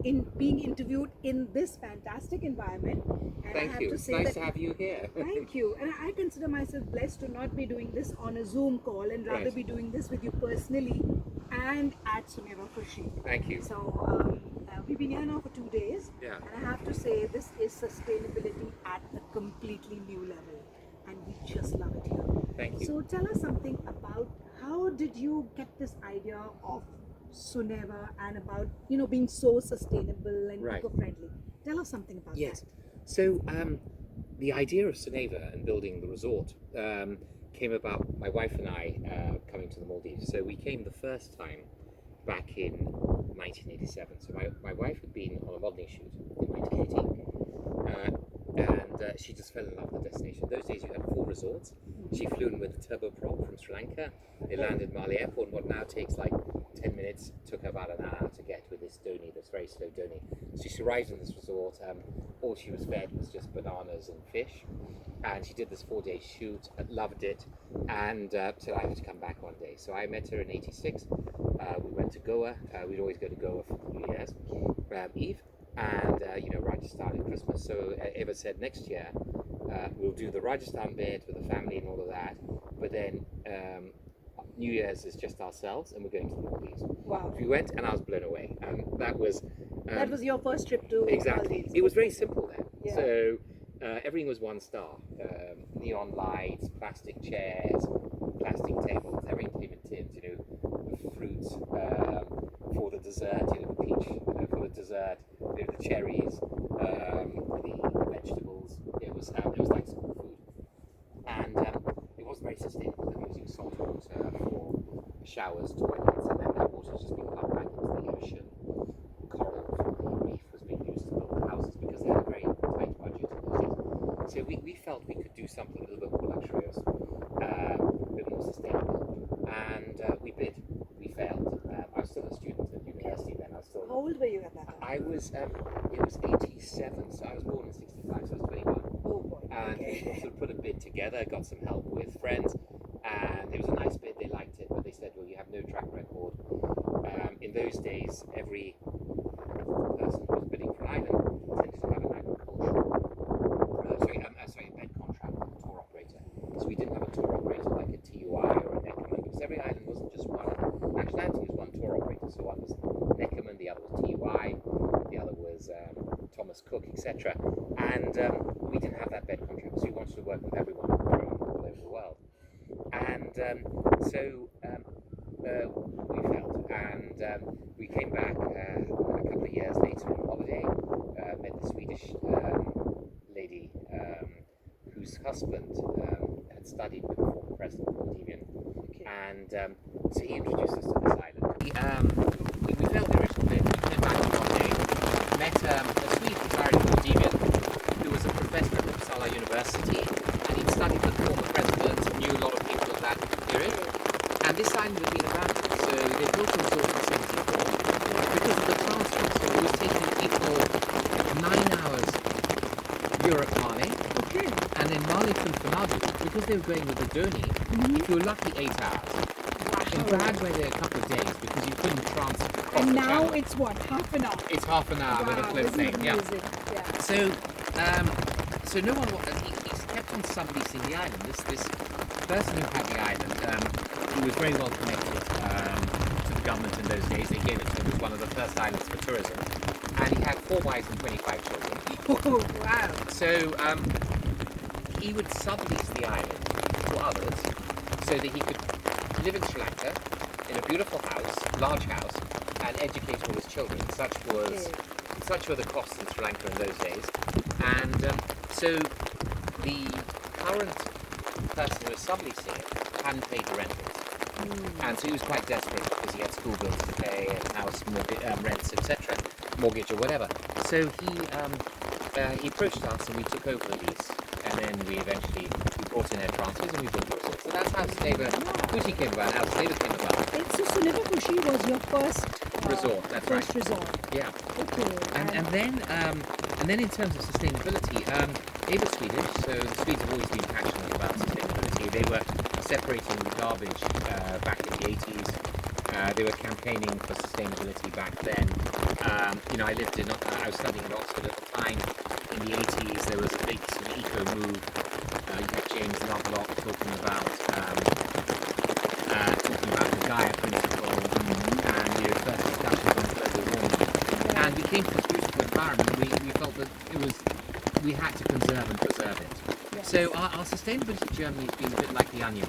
in being interviewed in this fantastic environment. And Thank I have you. to It's say nice that to have you here. thank you. And I consider myself blessed to not be doing this on a Zoom call and rather Right. be doing this with you personally and at Soneva Khushi. Thank you. So we've been here now for 2 days. Yeah. And I have to say this is sustainability at a completely new level. And we just love it here. Thank you. So tell us something about how did you get this idea of Soneva and about being so sustainable and Right. eco-friendly. Tell us something about Yes. that. So the idea of Soneva and building the resort came about my wife and I coming to the Maldives. So we came the first time back in 1987. So my wife had been on a modelling shoot in 1980. And she just fell in love with the destination. Those days you had 4 resorts. She flew in with a turboprop from Sri Lanka. They landed at Mali Airport, and what now takes like 10 minutes took her about an hour to get with this dhoni, this very slow dhoni. So she arrived in this resort. All she was fed was just bananas and fish. And she did this 4-day shoot, loved it, and said I have to come back one day. So I met her in '86. We went to Goa. We'd always go to Goa for New Year's Eve. And Rajasthan at Christmas. So Eva said next year we'll do the Rajasthan bit with the family and all of that, but then New Year's is just ourselves, and we're going to the Maldives. Wow. We went, and I was blown away. That was Your first trip to exactly. Maldives. It was very simple then. Yeah. So everything was 1 star. Neon lights, plastic chairs, plastic tables. Everything came in tins. The fruits for the dessert. The peach for the dessert. The cherries, the vegetables. It was like school food, and it was very sustainable. They were using salt water for showers, toilets, and then that water was just being pumped back into the ocean. Coral from the reef was being used to build the houses because they had a very tight budget in those days. So we felt we could do something a little bit more luxurious, a bit more sustainable, and we bid. We failed. I was still a student at university then. How old were you at that time? I was, it was 87, so I was born in 65, so I was 21. Oh boy. And Okay. we sort of put a bid together, got some help with friends, and it was a nice bid, they liked it, but they said, well, you have no track record. In those days, every person who was bidding for an island tended to have an agricultural, bed contract with a tour operator. So we didn't have a tour operator like a TUI or a Neckerman, because every island wasn't just one. Atlantic was one tour operator, so one was Neckerman, the other was TUI, the other was Thomas Cook, etc. And we didn't have that bed contract, so we wanted to work with everyone from all over the world. And so we failed, and we came back a couple of years later on holiday, met the Swedish lady whose husband had studied with the former president, Maldivian. And so he introduced us to this island. We failed the original bid. We came back one day, met a Swede who married a Maldivian, who was a professor at Uppsala University, and he'd studied with the former president, knew a lot of people of that period. And this island had been abandoned, so they built a resort in '74 because of the transport. So it was taking people 9 hours Europe Mali, and then Mali to Maldives, because they were going with the dhoni. If you were lucky, 8 hours. In bad weather, a couple of days because you couldn't transit across And the now channel. it's what, half an hour? It's half an hour with a close isn't thing. it Yeah. amazing? Yeah. So no one he's kept on subleasing the island. This person who had the island, he was very well connected to the government in those days. They gave it to him as one of the first islands for tourism, and he had 4 wives and 25 children. Oh wow. So he would sublease the island to others so that he could live in Sri Lanka in a beautiful house, large house, and educate all his children. Such were the costs in Sri Lanka in those days. And so the current person who was subleasing it hadn't paid the rentals. And so he was quite desperate because he had school bills to pay and house rents, etc., mortgage or whatever. So he approached us and we took over the lease. And then we eventually brought in air transfers and we built the resort. So that's how Soneva Khushi came about, how Soneva came about. So Soneva Khushi was your first Resort, that's first right. resort. Yeah. Okay. And then in terms of sustainability, Eva's Swedish, so the Swedes have always been passionate about sustainability. They were separating the garbage back in the 80s They were campaigning for sustainability back then. I was studying at Oxford at the time. In the 80s, there was a big sort of eco move. You had James Lovelock talking about the Gaia principle and first discussions on global warming. And we came to this beautiful environment. We felt that we had to conserve and preserve it. Yes. So our sustainability journey has been a bit like the onion.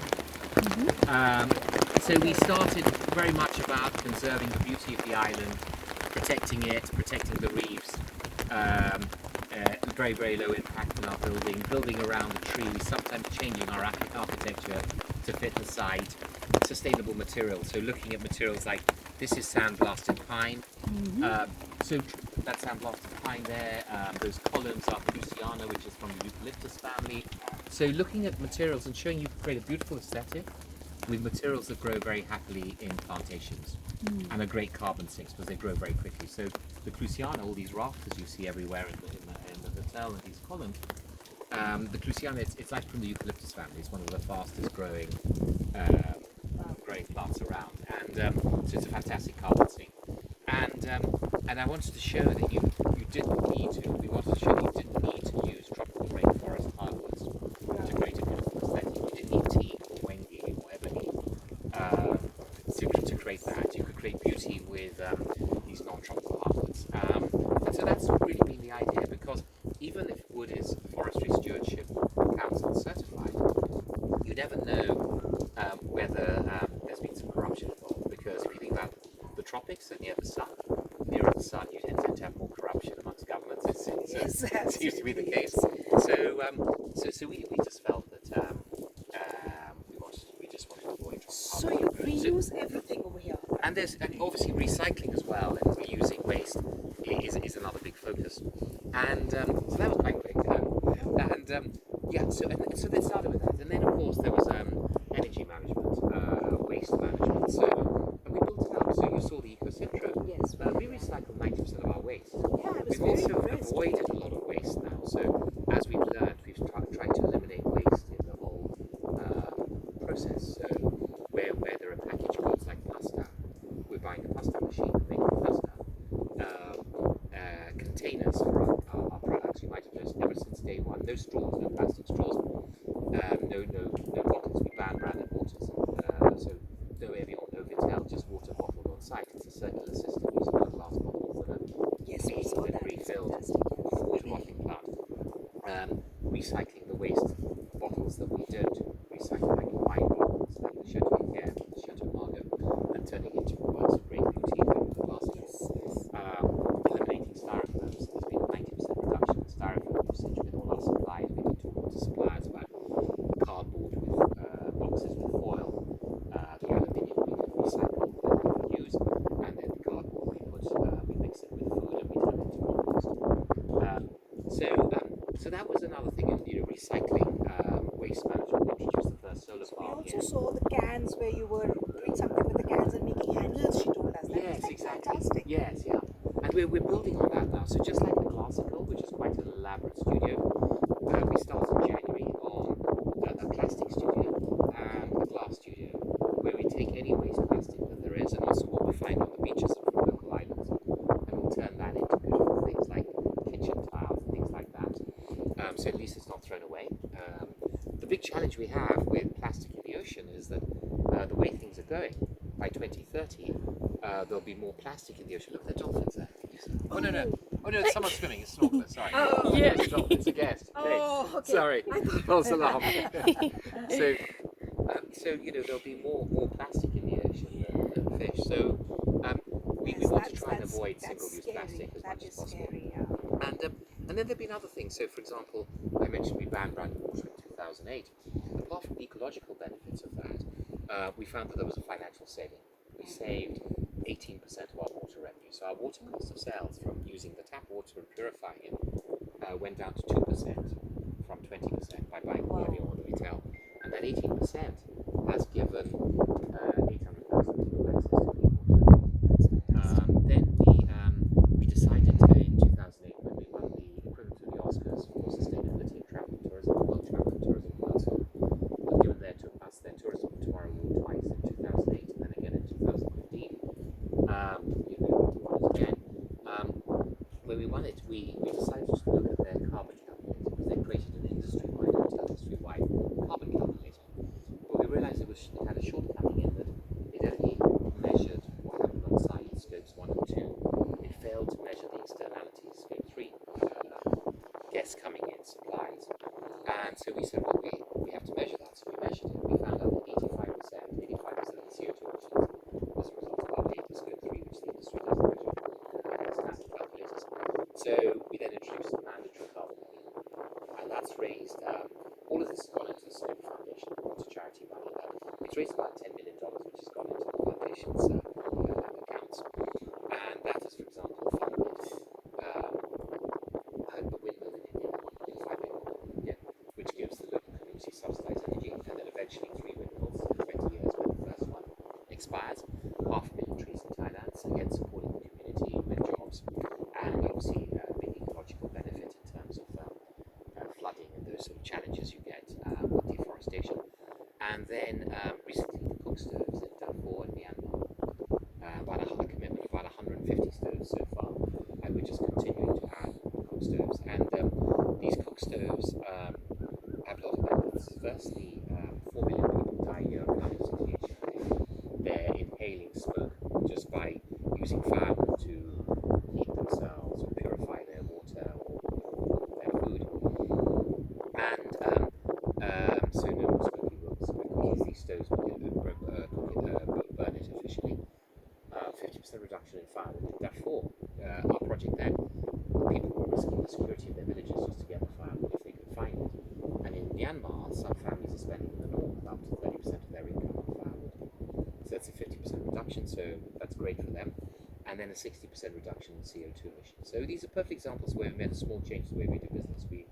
So we started very much about conserving the beauty of the island, protecting it, protecting the reefs, very, very low impact in our building around the trees, sometimes changing our architecture to fit the site, sustainable materials. So looking at materials like this is sandblasted pine. So that sandblasted pine there, those columns are Clusiana, which is from the eucalyptus family. So looking at materials and showing you can create a beautiful aesthetic with materials that grow very happily in plantations and are great carbon sinks because they grow very quickly. So the Clusiana, all these rafters you see everywhere in the hotel and these columns, the Clusiana, it's like from the eucalyptus family. It's one of the fastest growing plants around, and so it's a fantastic carbon sink. And I wanted to show that we wanted to show that you didn't need to use tropical rainforest hardwoods to create a beautiful aesthetic. You didn't need teak or wengi or ebony to create that. You could create beauty with these non-tropical hardwoods. And so that's really been the idea, because even if wood is Forestry Stewardship Council certified, you never know whether there's been some corruption involved, because if you think about the tropics and near the sun, you tend to have more corruption amongst governments. It seems to be the case. So we just felt that we just wanted to avoid tropical. So you reuse everything over here. And obviously recycling as well, and reusing waste is another big focus. And so that was quite quick. So they started with that, and then of course there was energy management, waste management. And we built it up. So you saw the Eco-Centro. Yes. We recycle 90% of our waste. Yeah, I was We've very also impressed. avoided a lot of waste now. So as we've learned, we've tried to eliminate waste in the whole process. So where there are packaged goods like pasta, we're buying a pasta machine and making pasta. Containers for our products. You might have noticed ever since day one, no straws, no plastic straws, no bottles. We ban branded waters. So no Evian, no Vitel, just water bottled on site. It's a circular system using our glass bottles that are cleaned and refilled from a water bottling plant. Recycling the waste bottles that we don't recycle, like wine bottles, like the Chateau Care, the Chateau Margaux, and turning into works of great beauty in the glass. Eliminating styrofoam. So there's been a 90% reduction in styrofoam usage with all our supplies. We've been talking to suppliers about cardboard with boxes with foil, the aluminium we can recycle and we can use, and then the cardboard we mix it with food and we turn it into compost. So that was another thing in recycling, waste management. We introduced the first solar farm. We also saw the cans where you were doing something with the cans and making handles, she told us. That Yes, was exactly. Fantastic. Yes, yeah. And we're building on that now. So just like the Classical, which is quite an elaborate studio, we start in January on a plastic studio and a glass studio, where we take any waste plastic that there is, and also what we find on the beaches from local islands, and we'll turn that into beautiful things like kitchen tiles and things like that. So at least it's not thrown away. The big challenge we have with plastic in the ocean is that the way things are going, by 2030, there'll be more plastic in the ocean. Look at the dolphins there. Oh no, it's someone swimming. It's snorkeler. Sorry. Oh, yeah. It's a guest. Oh, okay. Sorry. False alarm. So there'll be more plastic in the ocean than fish. So we want to try and avoid single-use plastic as much as possible. Scary, yeah. And then there've been other things. So, for example, I mentioned we banned branded water in 2008. Apart from the ecological benefits of that, we found that there was a financial saving. We saved 18% of our water revenue. So our water cost of sales from using the tap water and purifying it went down to 2% from 20% by buying Evian or Vitel. And that 18% has given 800,000 people access to clean water. Then we decided in 2008, when we won the equivalent of the Oscars for sustainability and travel and tourism, World Travel and Tourism Council, given us their Tourism for Tomorrow Award twice in 2008 and then again in 2015. run it, we decided to look at their carbon calculator because they created an industry-wide carbon calculator. But we realised it had a shortcoming in that it only measured what happened on site, scopes 1 and 2. It failed to measure the externalities, scope 3, guests coming in, supplies. And so we said, well, we have to measure that. So we measured it. We found out that 85% of the CO2 emissions as a result of our data, scope 3, which the industry doesn't measure standard calculators. So we then introduced the mandatory carbon levy, and that's raised, all of this has gone into the Soneva Foundation, it's a charity money. It's raised about $10 million, which has gone into the foundation's accounts. And that has, for example, funded a windmill in India, in 5 India, which gives the local community subsidised energy, and then eventually 3 windmills in 20 years when the first one expires. 500,000 trees in Thailand, so again supporting the community with jobs, and obviously a big ecological benefit in terms of flooding and those sort of challenges you get with deforestation. And then recently the cook stoves in Darfur and Myanmar, about a commitment of about 150 stoves so far, and we're just continuing to add cook stoves. And these cook stoves have a lot of benefits. Firstly, 4 million people die a year of lung asphyxiation. They're inhaling smoke just by using firewood to heat themselves or purify their water or their food. And so no more smoky rooms because these stoves burn it efficiently. 50% reduction in firewood. Therefore, our project there, people were risking the security of their villages just to get the firewood if they could find it. And in Myanmar, some families are spending in the north up to 30% of their income on firewood. So that's a 50% reduction, so that's great for them. And then a 60% reduction in CO2 emissions. So these are perfect examples where we made a small change to the way we do business. We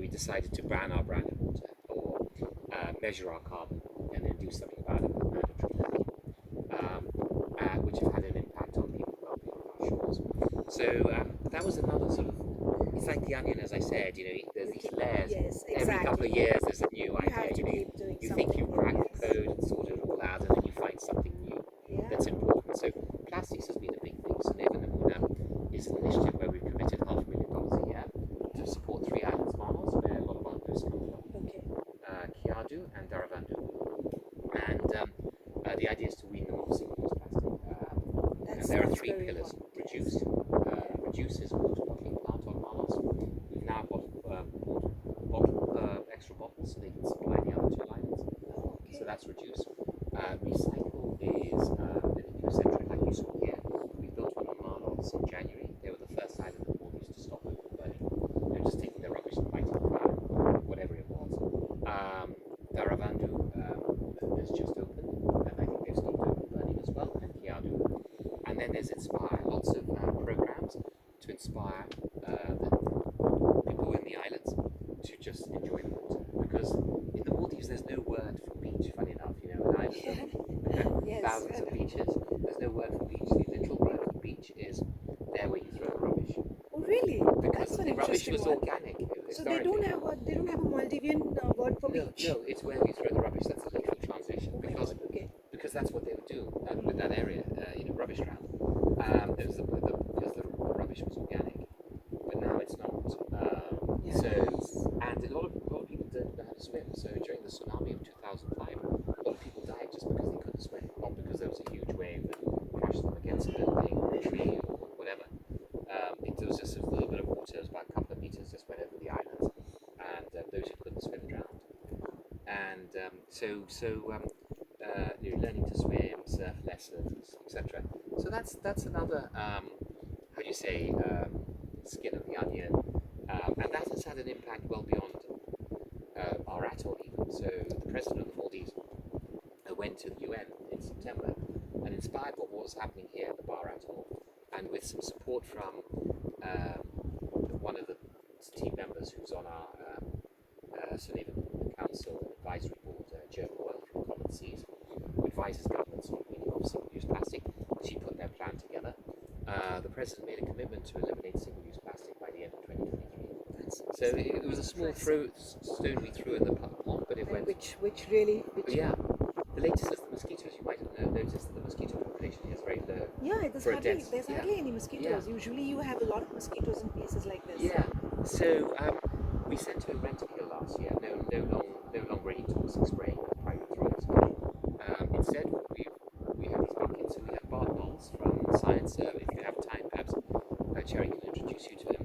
decided to ban our branded water or measure our carbon and then do something about it with mandatory levy, which have had an impact on people well beyond our shores. So that was another sort of, it's like the onion, as I said, there's these layers. Yes, exactly. Every couple of years there's a new idea. Have to keep doing You something think you've new, cracked the yes. code and sorted it all out, and then you find something new that's important. So plastics has been a big thing. Soneva is an initiative where we've committed $500,000 a year to support 3 islands, Manos, where a lot of our ghosts come from, Kiadu and Daravandu. And the idea is to wean them off single-use plastic. And there are 3 pillars. Reduce. Reduce is a water bottling plant on Manos. We've now got extra bottles so they can supply the other 2 islands. So that's reduce. Recycle is an eco-centric, like you saw here. We built one on Manos in January. They were the first island in the Maldives to stop open burning. They're just taking their rubbish and lighting the fire, whatever it was. Daravandu has just opened, and I think they've stopped open burning as well, and Kiadu. And then there's Inspire, lots of programs to inspire the people in the islands to just enjoy the water. Because in the Maldives, there's no word for beach, funny enough, an island of thousands of beaches. There's no word for beach. The literal word for beach is there where you throw the rubbish. Oh, really? Because That's an the rubbish interesting was one. organic. So they don't have a Maldivian word for beach. No, it's where you throw the rubbish. That's the literal translation. Because that's what they would do with that area, rubbish ground. Because the rubbish was organic, but now it's not. So, and a lot of people don't know how to swim. So during the tsunami of 2005, a lot of people died just because they couldn't swim, not because there was a huge wave that crashed them against a building or a tree or whatever. It was just a little bit of water, it was about a couple of meters, just went over the island, and those who couldn't swim drowned. And learning to swim, surf lessons, etc. So that's another, skin of the onion, and that has had an impact well beyond our atoll even. So the president of the Maldives went to the UN in September and inspired what was happening here at the Bar Atoll, and with some support from one of the team members who's on our Soneva Council Advisory Board, Joe Boyle from Common Seas, who advises governments on weaning off single-use plastic. She put their plan together. The president made a commitment to eliminate single-use plastic by the end of 2023. So it was a small stone we threw in the pond, but it went. Which really. But yeah, the latest is the mosquitoes. You might have noticed that the mosquito population population here is very low. Yeah, there's For a hardly, dense- there's yeah. hardly any mosquitoes. Usually you have a lot of mosquitoes in places like this. Yeah. So we sent her a rental here last year. No longer any toxic spraying with private throws. Instead, we have these buckets. So we have Bart Knowles from Science. If you have time, perhaps Cherry can introduce you to him.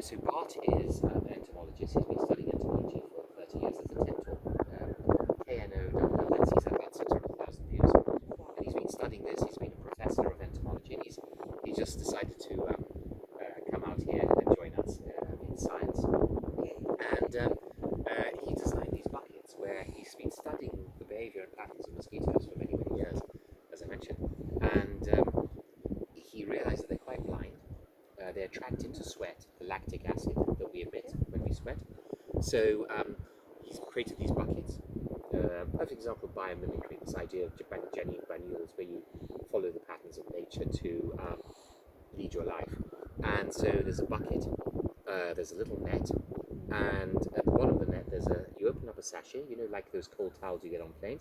So Bart is an entomologist. He's been studying entomology for 30 years. There's a TED talk, KNO.LS. He's had about 600,000 views. And he's been studying this. He's been a professor of entomology, and he just decided to come out here and join us in science. And he designed these buckets where he's been studying the behavior and patterns of mosquitoes for many, many years, as I mentioned. And he realized that they're quite blind. They're attracted to sweat, the lactic acid that we emit when we sweat. So he's created these buckets. Perfect example of biomimicry, this idea of Jenny granules, where you follow the patterns of nature to lead your life. And so there's a bucket, there's a little net, and at the bottom of the net you open up a sachet, like those cold towels you get on planes,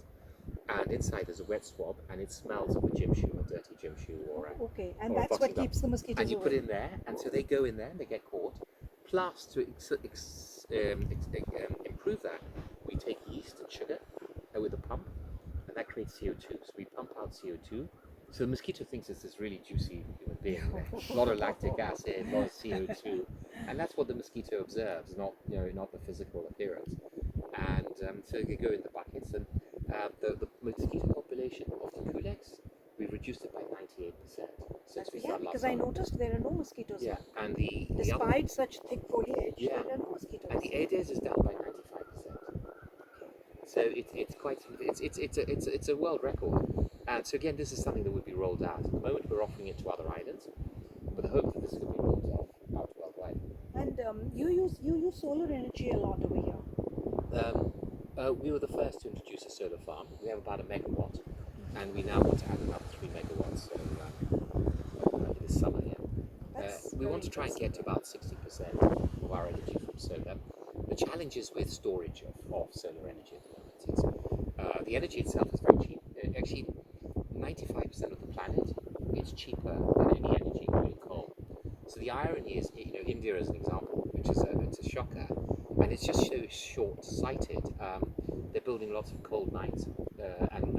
and inside there's a wet swab, and it smells of a gym shoe, a dirty gym shoe, or Okay, and or a that's boxing what glove. keeps the mosquitoes And you away. put it in there, and so they go in there and they get caught. Plus, to improve that, we take yeast and sugar with a pump, and that creates CO2. So we pump out CO2. So the mosquito thinks it's this really juicy human being there. A lot of lactic acid, a lot of CO2, and that's what the mosquito observes, not the physical appearance. And so they go in the buckets, and the mosquito population of the Culex, we've reduced it by 98% since we Yeah, started because last I summer. noticed there are no mosquitoes. Yeah, here. and the other, Despite such thick foliage, Yeah. there are no mosquitoes. and the Aedes is down by 95%. So it's quite it's a world record. And so again, this is something that would be rolled out. At the moment, we're offering it to other islands, but the hope that this could be rolled out worldwide. And you use solar energy a lot over here. We were the first to introduce a solar farm. We have about a megawatt, and we now want to add another 3 megawatts. So this summer here, we want to try and get to about 60% of our energy from solar. The challenge is with storage of solar energy at the moment. The energy itself is very cheap. Actually, 95% of the planet is cheaper than any energy, including coal. So the irony is, India as an example, which is it's a shocker, and it's just so short-sighted. They're building lots of coal mines and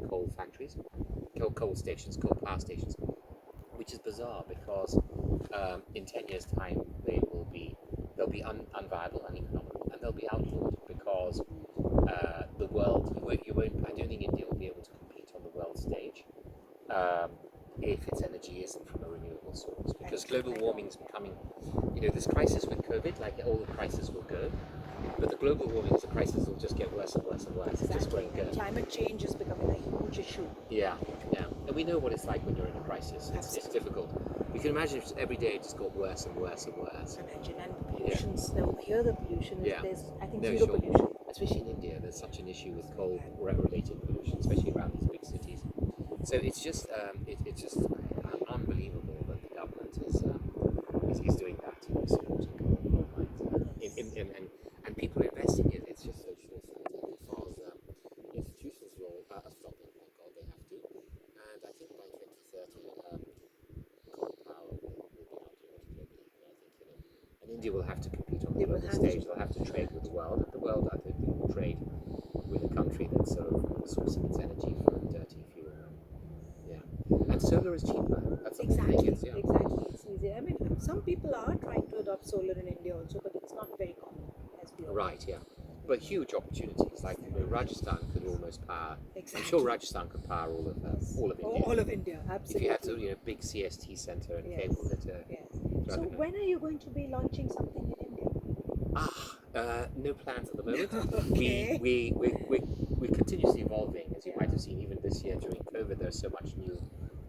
coal factories, coal stations, coal power stations, which is bizarre because in 10 years' time they'll be unviable, uneconomical, and they'll be outlawed because the world you won't. I don't think India will be able to compete on the world stage if its energy isn't from a renewable source. Because global warming is becoming, this crisis with COVID, like all the crises will go, but the global warming is a crisis that will just get worse and worse and worse. It just won't go. Climate change is becoming a huge issue. Yeah. And we know what it's like when you're in a crisis. It's difficult. You can imagine if every day it just got worse and worse and worse. Imagine, and the pollutions, now here the pollution is, Yeah. there's, I think, No, zero sure. pollution. Especially in India, there's such an issue with coal-related pollution, especially around these big cities. So it's just unbelievable that the government is doing that, supporting coal mines, and people are investing in it. It's just so short-sighted because institutions will stop it. Thank God they have to. And I think by 2030, coal power will be outlawed globally. And India will have to compete on the global stage. They'll have to trade with the world. And the world, I don't think, will trade with a country that's sort of sourcing its energy from dirty fuel. Yeah. And solar is cheaper. That's the whole thing. Exactly, it's easier. I mean, some people are trying to adopt solar in India also, but it's not very common, as we all know. Right, yeah. But huge opportunities, like Rajasthan could almost power. Exactly. I'm sure Rajasthan could power all of India. All of India, absolutely. If you had to, big CST center and Yes. cable it. Yes. So when are you going to be launching something in India? No plans at the moment. Okay. We're continuously evolving, as you might have seen. Even this year during COVID, there's so much new.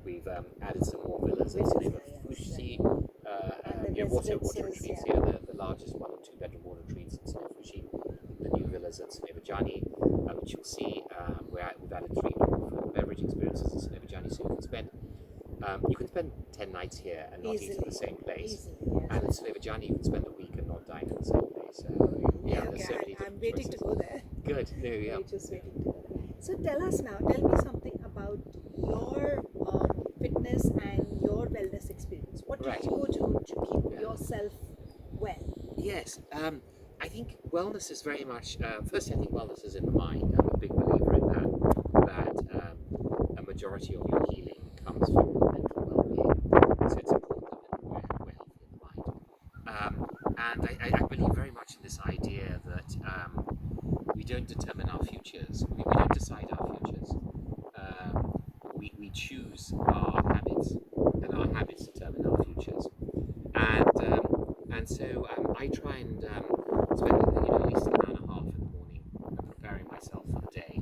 We've added some more villas in Soneva, Fushi, water retreats here, the largest 1 and 2 bedroom water retreats in Soneva Fushi, the new villas at Soneva Jani, which you'll see where we've added 3 new food and beverage experiences in Soneva Jani, so you can spend 10 nights here and not eat in the same place. Easily, yes. And in Soneva Jani, you can spend a week and not dine in the same place. So, yeah, there's so many I'm different waiting choices. to go there. Good, no, yeah. We're just waiting to go there. So tell me something about your fitness and your wellness experience? What did Right. you do to keep Yeah. yourself well? Yes, I think wellness is very much. Firstly, I think wellness is in the mind. I'm a big believer in that. That a majority of your healing comes from your mental well-being. So it's important that we're healthy in the mind. And I believe very much in this idea that we don't determine our futures. We don't decide our futures. We choose our habits, and our habits determine our futures. And so I try and spend at least an hour and a half in the morning preparing myself for the day.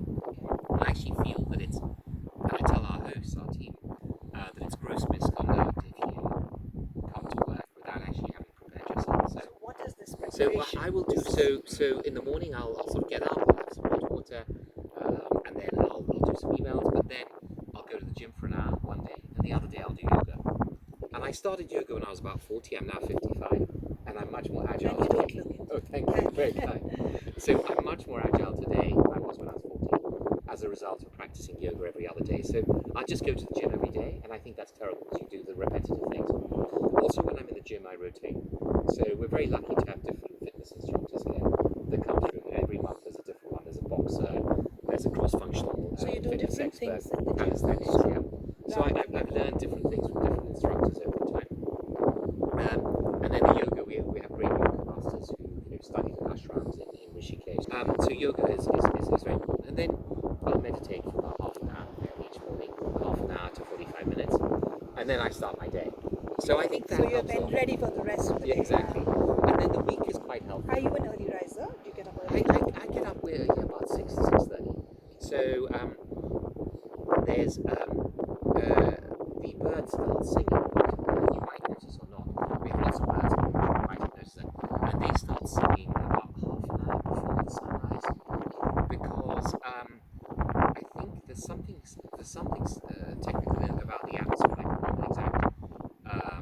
I actually feel that it's, and I tell our hosts, our team, that it's gross misconduct if you come to work without actually having prepared yourself. So what is this So preparation? what I will do, so in the morning I'll sort of get up, I'll have some hot water, and then I'll do some emails, but then I'll go to the gym for an hour one day, and the other day I'll do yoga. And I started yoga when I was about 40, I'm now 55, and I'm much more agile. And you don't look it. Oh, thank you, very kind. So I'm much more agile today than I was when I was 40, as a result of practicing yoga every other day. So I just go to the gym every day, and I think that's terrible because you do the repetitive things. Also, when I'm in the gym, I rotate. So we're very lucky to have different fitness instructors here that come through. Every month there's a different one. There's a boxer, there's a cross-functional So you do fitness different expert, things in the gym. calisthenics, yeah. So I've learned different things from different instructors over time. And then the yoga, we have great yoga masters who study in ashrams in Rishikesh. So yoga is very important. And then I'll meditate for about half an hour each morning, half an hour to 45 minutes. And then I start my day. So I think that So you're helps a then lot. ready for the rest of the Yeah, day. exactly. And then the week is quite healthy. Are you an early riser? Do you get up I early? get up about 6 to 6:30. So there's the birds start singing. You might notice or not. We have lots of birds. You might have noticed that, and they start singing about half an hour before the sunrise because I think there's something technical about the atmosphere. I can't remember the exact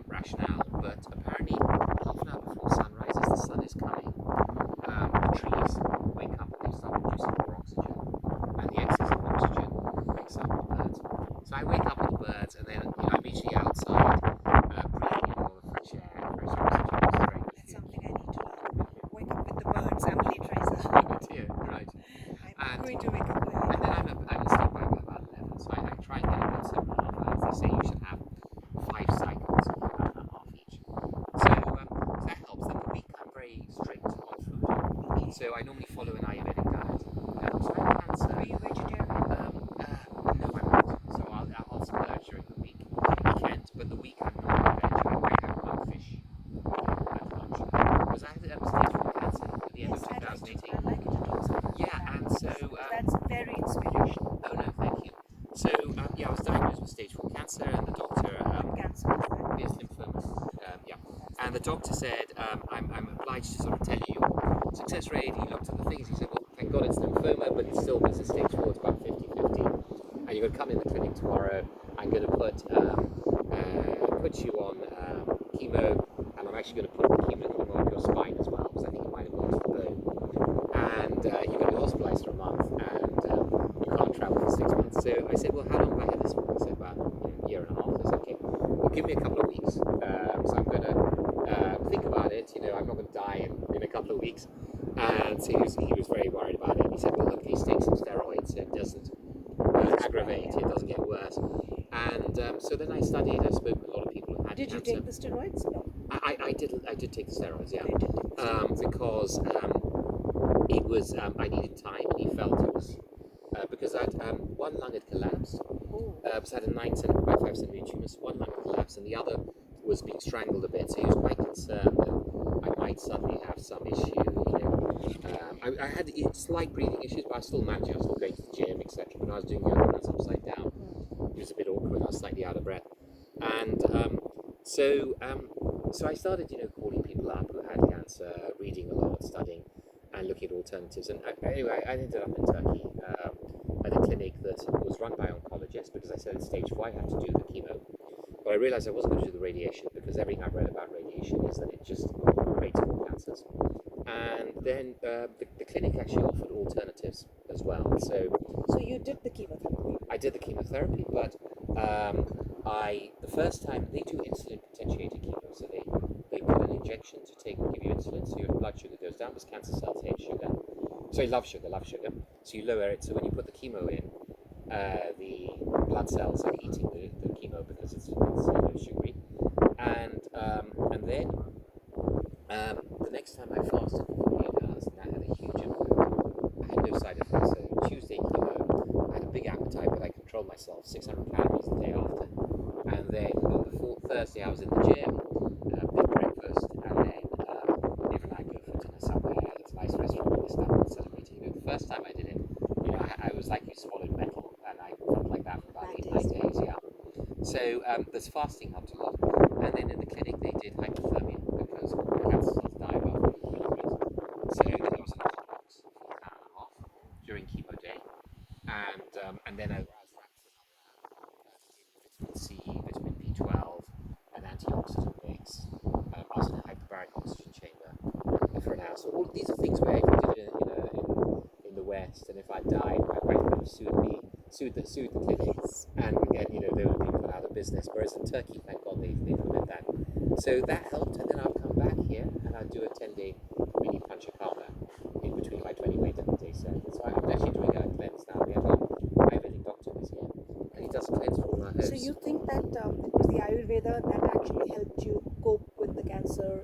rationale, but apparently half an hour before sunrise, as the sun is coming, the trees wake up and they start producing more oxygen, and the excess of oxygen wakes up the birds. So I wake up with the birds, and then I'm usually outside, breathing in all the fresh air, fresh oxygen, which is very good That's for you. something I need to learn. Wake up with the birds. I'm a late riser. Oh dear, right. I'm And going to wake up early. and then I'm asleep by about 11, so I try and get a good 7.5 hours. They say you should have 5 cycles of about an hour and a half each. So that helps. Then the week I'm very strict on food. Okay. So I normally follow an Ayurvedic diet. So I have cancer. Are you vegetarian? No, I'm not. So I'll splurge during the week. Weekend, but the week I'm not veg. I have one fish at lunch. Because I had stage 4 cancer at the end Yes, of I'd like 2018. you to talk something about Yeah, that. and so That's very inspirational. oh no, thank you. So I was diagnosed with stage 4 cancer, and the doctor What cancer is that? is lymphoma. Yeah, and the doctor said I'm obliged to sort of tell you your success rate. He looked at the things. He said, well, thank God it's lymphoma, but it still means it's stage 4. It's about 50-50. And you're going to come in the clinic tomorrow. I'm going to put you on chemo, and I'm actually going to put the chemo on your spine as well, because I think it might have gone to the bone. And you're going to be hospitalised for a month, and you can't travel for 6 months. So I said, well, how long have I had this for? He said, about a year and a half. I said, okay, well, give me a couple of weeks. So I'm going to think about it. I'm not going to die in a couple of weeks. And so he was very worried about it. He said, well, look, at least take some steroids so it doesn't aggravate, it doesn't get worse. And so then I studied. I spoke with a lot of people who had Did you cancer. take the steroids? No. I did take the steroids, yeah. I did take the steroids. Because it was I needed time, and he felt it was because I'd one lung had collapsed. Oh. Because I had a 9 centimeter by 5 centimeter tumor, so one lung had collapsed, and the other was being strangled a bit. So he was quite concerned that I might suddenly have some issue. I had slight breathing issues, but I was still managing. I was still going to the gym, etc. When I was doing yoga, I was upside down. It was a bit awkward. I was slightly out of breath, and so I started, calling people up who had cancer, reading a lot, studying, and looking at alternatives. And anyway, I ended up in Turkey at a clinic that was run by oncologists, because I said at stage 4 I had to do the chemo. But I realised I wasn't going to do the radiation, because everything I've read about radiation is that it just creates more cancers. And then the clinic actually offered alternatives as well. So you did the chemotherapy? I did the chemotherapy, but the first time they do insulin potentiated chemo, so they put an injection to give you insulin, so your blood sugar goes down because cancer cells hate sugar. So you love sugar. So you lower it. So when you put the chemo in, the blood cells are eating the chemo because it's sugary. And then the next time I fasted for 48 hours, and that had a huge impact. I had no side effects. So Tuesday chemo, I had a big appetite, but I controlled myself. 600 calories the day after. And then on the Thursday, I was in the gym, big breakfast, and then Eve and I go for dinner somewhere. It's a nice restaurant in Istanbul, celebrating. You know, the first time I did it, you know, I was like you swallowed metal, and I felt like that for about 8-9 days. Yeah. So this fasting helped a lot. And then in the clinic, they did hypothermia because cancer cells die about 40 degrees. So then I was in a hot box for an hour and a half during chemo day, and then I was wrapped vitamin C, vitamin B12, an antioxidant mix. I was in a hyperbaric oxygen chamber for an hour. So all these are things where if you did it in the West, and if I died, my wife would have sued the clinics, and you know, they would be put out of business. Whereas in Turkey, thank God they implement that. So that helped, and then I'd come back here and I'd do a 10-day mini panchakarma in between my 28-day circuit. So I'm actually doing a cleanse now. We have our Ayurvedic doctor who's here, and he does a cleanse for all our herbs. So you think that it was the Ayurveda that actually helped you cope with the cancer?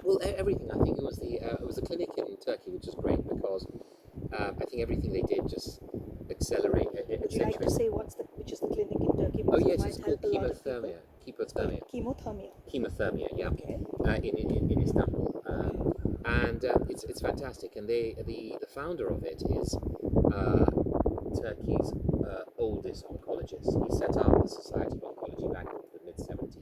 Well, everything. I think it was the clinic in Turkey, which is great because I think everything they did just accelerated. Would you like to say which is the clinic in Turkey? Oh Because yes, it might it's called help a lot of chemothermia. Chemothermia. Chemothermia, yeah. Okay. In Istanbul, and it's fantastic. And the founder of it is Turkey's oldest oncologist. He set up the Society of Oncology back in the mid-70s.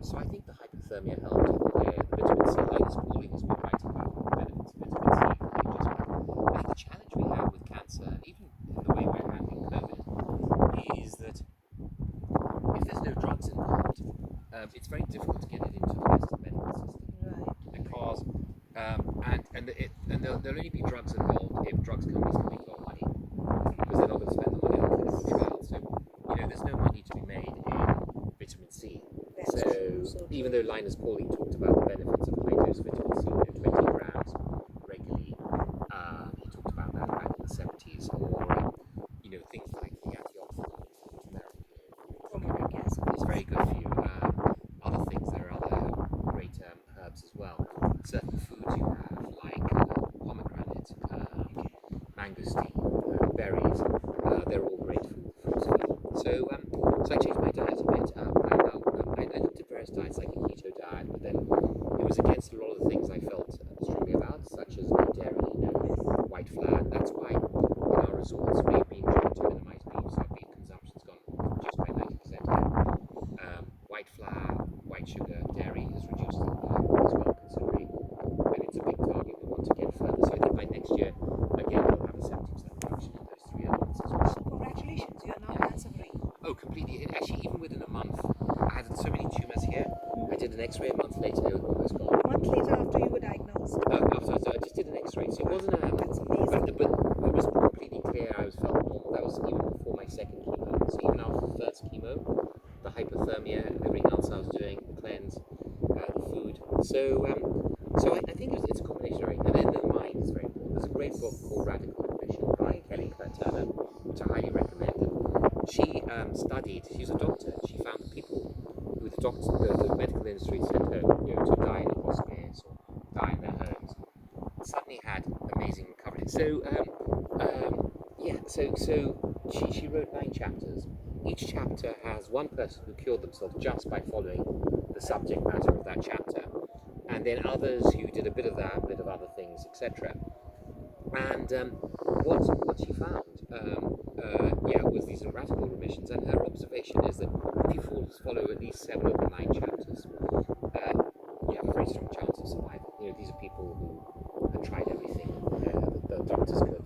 So I think the hypothermia helped. The vitamin C, Linus Pauling has been writing about the benefits of vitamin C for ages. I think the challenge we have with cancer, and even in the way we're handling COVID, is that if there's no drugs involved, it's very difficult to get it into the Western medical system. Right. Because there'll only be drugs involved if drugs companies can make a lot of money, because they're not going to spend the money on clinical trials. So you know, there's no money to be made in vitamin C. So even though Linus Pauling talked about the benefits of high dose vitamin C, 20 grams regularly, he talked about that back in the 70s, or you know, things like the antioxidant turmeric. Turmeric, yes. It's very good for you. Other things, there are other great herbs as well. Certain foods you have, like pomegranate, mangosteen, berries, they're all great foods for you. So I changed my diet a bit. I looked at various diets like a keto diet, but then it was against a lot of the things I felt strongly about, such as no dairy, white flour. That's why in our resorts we've been trying to minimize beef, so beef consumption's gone reduced by 90% again. White flour, white sugar, dairy is reduced as well considerably, and it's a big target we want to get further. So I think by next year, again, we'll have a 70% reduction in those three elements as well. So congratulations, you are now cancer free. Oh, completely. Actually, even within a month, I had so many tumours here. I did an X-ray a month later, it was almost gone. A month later after you were diagnosed. After I just did an X-ray, so it wasn't That's amazing. but it was completely clear. I felt normal. That was even before my second chemo. So even after the first chemo, the hypothermia, everything else I was doing, the cleanse, the food. So I think it's a combination, right? And then the mind is very important. There's a great book called Radical Remission by Kelly Turner, which I highly recommend. And she studied. She's a doctor. She found that people who the medical industry sent her, you know, to die in a hospice or die in their homes, suddenly had amazing recovery. So she wrote 9 chapters. Each chapter has one person who cured themselves just by following the subject matter of that chapter, and then others who did a bit of that, a bit of other things, etc. And what she found, was these radical remissions. And her observation is that if you follow at least 7 of the 9 chapters, you have a very strong chance of survival. You know, these are people who had tried everything the doctors could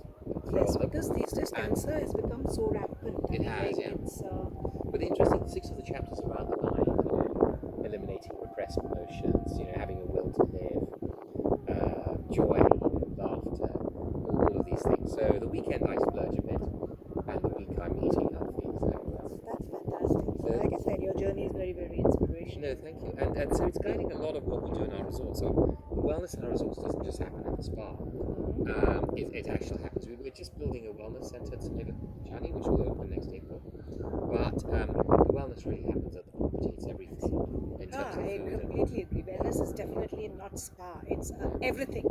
throw Yes, on them. because these days cancer has become so rampant. It has, yeah. It's, But the interesting 6 of the chapters are around the mind, you know, eliminating repressed emotions, you know, having a will to live, joy, you know, laughter, all of these things. So the weekend I splurge a bit, and the week I'm eating healthy. So No, thank you. And so it's guiding a lot of what we do in our resorts. So the wellness in our resorts doesn't just happen at the spa. It actually happens. We're just building a wellness centre at Soneva, which will open next April. But the wellness really happens at the property. It's everything in terms of I food. completely agree. Wellness is definitely not spa. It's everything.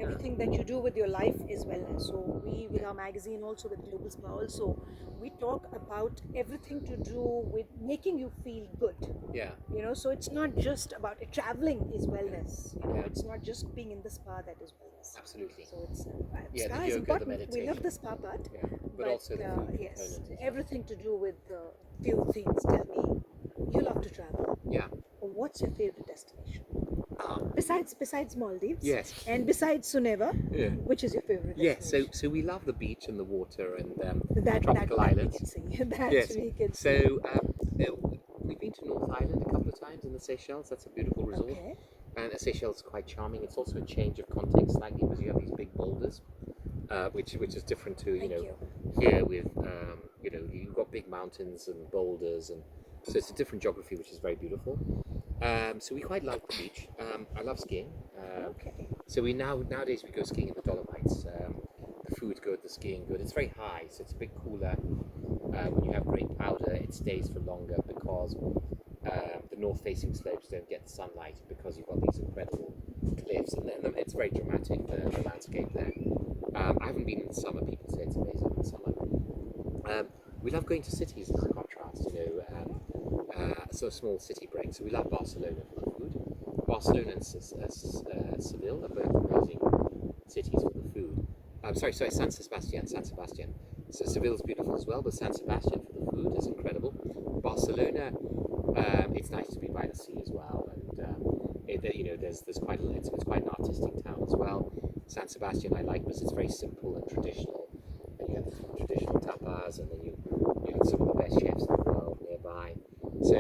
Everything that you do with your life is wellness. So we, with our magazine, also with GlobalSpa, also we talk about everything to do with making you feel good. Yeah. So it's not just about it. Traveling is wellness. It's not just being in the spa that is wellness. Absolutely. So it's Yeah, spa the is yoga, the important. We love meditation. the spa part, Yeah. But also the food yes, component as well. everything to do with few things. Tell me, you love to travel. Yeah. What's your favorite destination? Um, Besides Maldives, yes. and besides Soneva, Yeah. which is your favorite Yes. destination? So we love the beach and the water and that tropical that we islands. can see. That Yes. we can see. So we've been to North Island a couple of times in the Seychelles. That's a beautiful resort. Okay. And Seychelles is quite charming. It's also a change of context slightly because you have these big boulders, which is different to Thank you. here with you've got big mountains and boulders, and so it's a different geography, which is very beautiful. So we quite like the beach. I love skiing. Okay. So nowadays we go skiing in the Dolomites. The food's good, the skiing good. It's very high, so it's a bit cooler. When you have great powder, it stays for longer because the north-facing slopes don't get the sunlight because you've got these incredible cliffs, and then it's very dramatic, the landscape there. I haven't been in the summer. People say it's amazing in the summer. We love going to cities as a contrast, sort of small city breaks. So we love Barcelona for the food. Barcelona and Seville are both amazing cities for the food. Sorry, San Sebastian. So Seville's beautiful as well, but San Sebastian for the food is incredible. Barcelona, it's nice to be by the sea as well, and there's quite it's quite an artistic town as well. San Sebastian I like because it's very simple and traditional, and you have the traditional tapas, and then you have some of the best chefs in the world nearby. So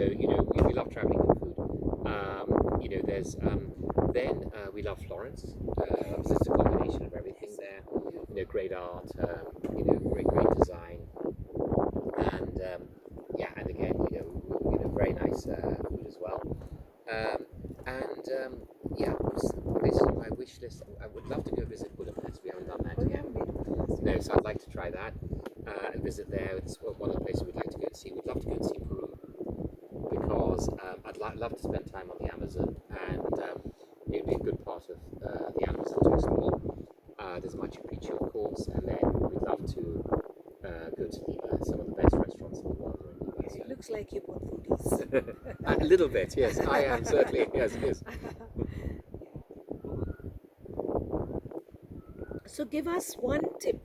we love traveling for food. There's then we love Florence. It's a combination of everything there. Great art, great design, and and again, very nice food as well. Basically my wish list. I would love to go visit Budapest. We haven't done that yet. No, so I'd like to try that and visit there. It's one of the places we'd like to go and see. We'd love to go and see Peru because I'd love to spend time on the Amazon, and it'd be a good part of the Amazon to explore. There's Machu Picchu, of course, and then we'd love to go to Lima. Some of the best restaurants in the world are in Lima. It looks like you're both foodies. A little bit, yes. I am certainly. Yes, yes. So give us one tip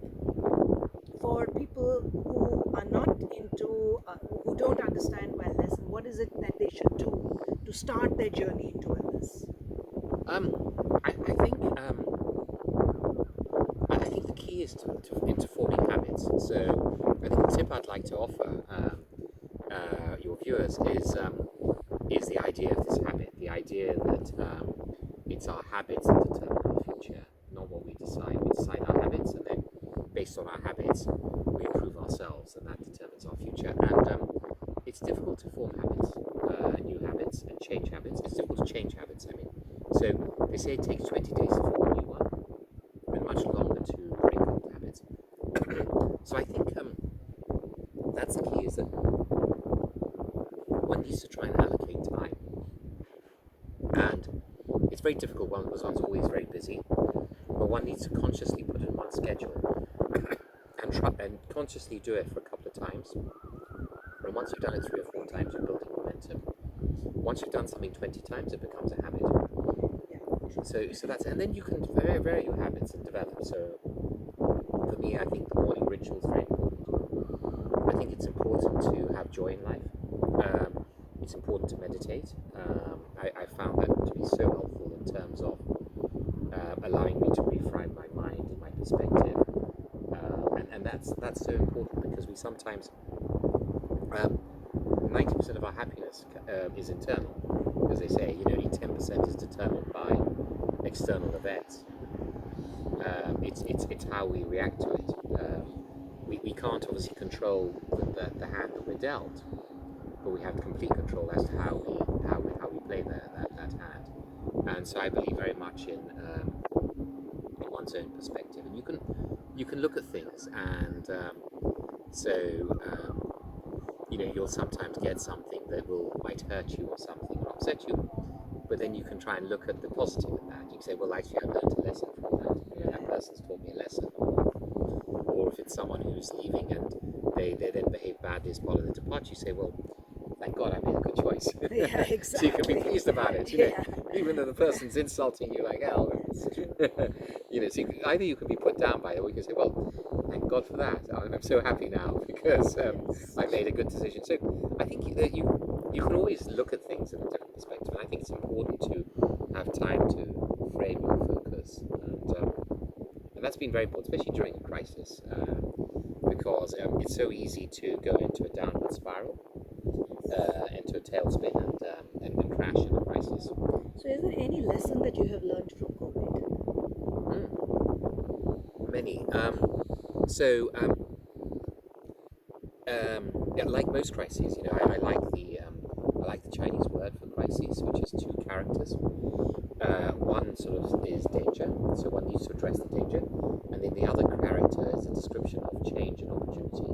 for people who are not into, who don't understand wellness, and what is it that they should do to start their journey into wellness? I think the key is into forming habits. So I think the tip I'd like to offer your viewers is the idea of this habit, the idea that it's our habits that determine our future, not what we decide. We decide our habits, and then based on our habits, we improve ourselves, and that determines our future. And it's difficult to form habits, new habits, and change habits. It's difficult to change habits, I mean. So they say it takes 20 days to form a new one, and much longer to break old habits. So I think that's the key, is that one needs to try and allocate time. And it's very difficult because one's always very busy, but one needs to consciously put in one's schedule and try and consciously do it for a couple of times. And once you've done it 3 or 4 times, you're building momentum. Once you've done something 20 times, it becomes a habit. So that's, and then you can vary your habits and develop. So for me, I think the morning ritual is very important. I think it's important to have joy in life. It's important to meditate. I found that to be so helpful in terms of allowing me to reframe my mind and my perspective. And that's so important because we sometimes 90% of our happiness is internal, as they say. Only 10% is determined by external events. It's how we react to it. We can't obviously control the hand that we're dealt, but we have complete control as to how we and so I believe very much in one's own perspective, and you can look at things, and you'll sometimes get something that might hurt you or something or upset you, but then you can try and look at the positive in that. You can say, well, actually, I've learned a lesson from that. That person's taught me a lesson. Or if it's someone who's leaving and they then behave badly as part of the departure, you say, well, thank God I made a good choice. Yeah, exactly. So you can be pleased about it, even though the person's insulting you like hell. So either you can be put down by it, or you can say, well, thank God for that. I'm so happy now because I made a good decision. So I think that you can always look at things in a different perspective, and I think it's important to have time to frame your focus, and that's been very important, especially during a crisis, because it's so easy to go into a downward spiral, into a tailspin, and crash in a crisis. So, is there any lesson that you have learned from COVID? Many. Like most crises, I like the Chinese word for crises, which is two characters. One sort of is danger, so one needs to address the danger, and then the other character is a description of change and opportunity.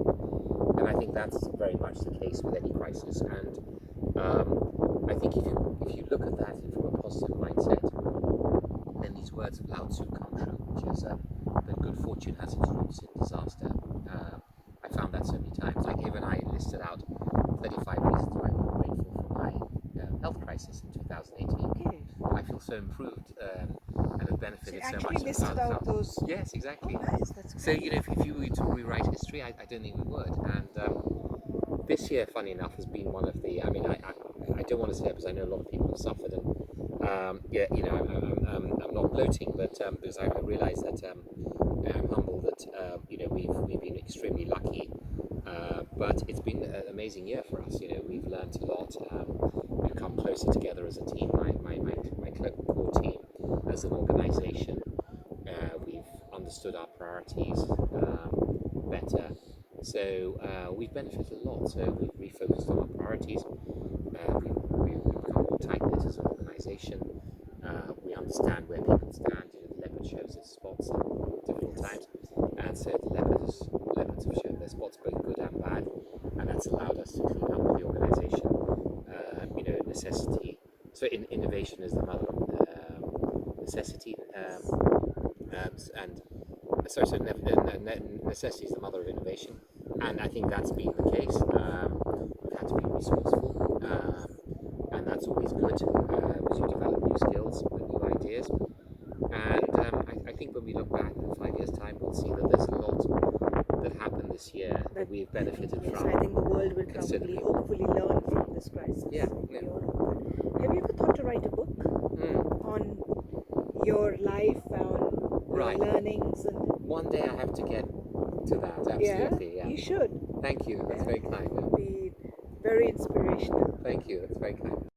And I think that's very much the case with any crisis. And I think if you look at that from a positive mindset, then these words of Lao Tzu come true, which is that good fortune has its roots in disaster. I found that so many times. Like even I listed out 35 reasons why I'm grateful for my health crisis in 2018. Okay. I feel so improved and have benefited so much. Actually listed out those. Yes, exactly. Oh, nice. That's great. So if you were to rewrite history, I don't think we would. And this year, funny enough, has been one of the. I mean, I don't want to say it because I know a lot of people have suffered, and I'm not gloating, but because I realise that I'm humble that we've been extremely lucky, but it's been an amazing year for us. We've learnt a lot. We've come closer together as a team. My core team as an organisation. We've understood our priorities better. So we've benefited a lot. So we've refocused on our priorities. We've become more tight-knit as an organisation. We understand where people stand. The leopard shows its spots in difficult times, and so the leopards have shown their spots, both good and bad, and that's allowed us to clean up with the organisation. Necessity. So innovation is the mother of necessity, necessity is the mother of innovation, and I think that's been the case. We've had to be resourceful, and that's always good because you develop new skills and new ideas. And I think when we look back in 5 years' time, we'll see that there's a lot that happened this year that we've benefited from. I think the world will probably, hopefully, learn from this crisis. Yeah. Have you ever thought to write a book on your life, on your learnings? And one day I have to get to that, absolutely. Yeah. You should. Thank you, that's very kind. It would be very inspirational. Thank you, that's very kind.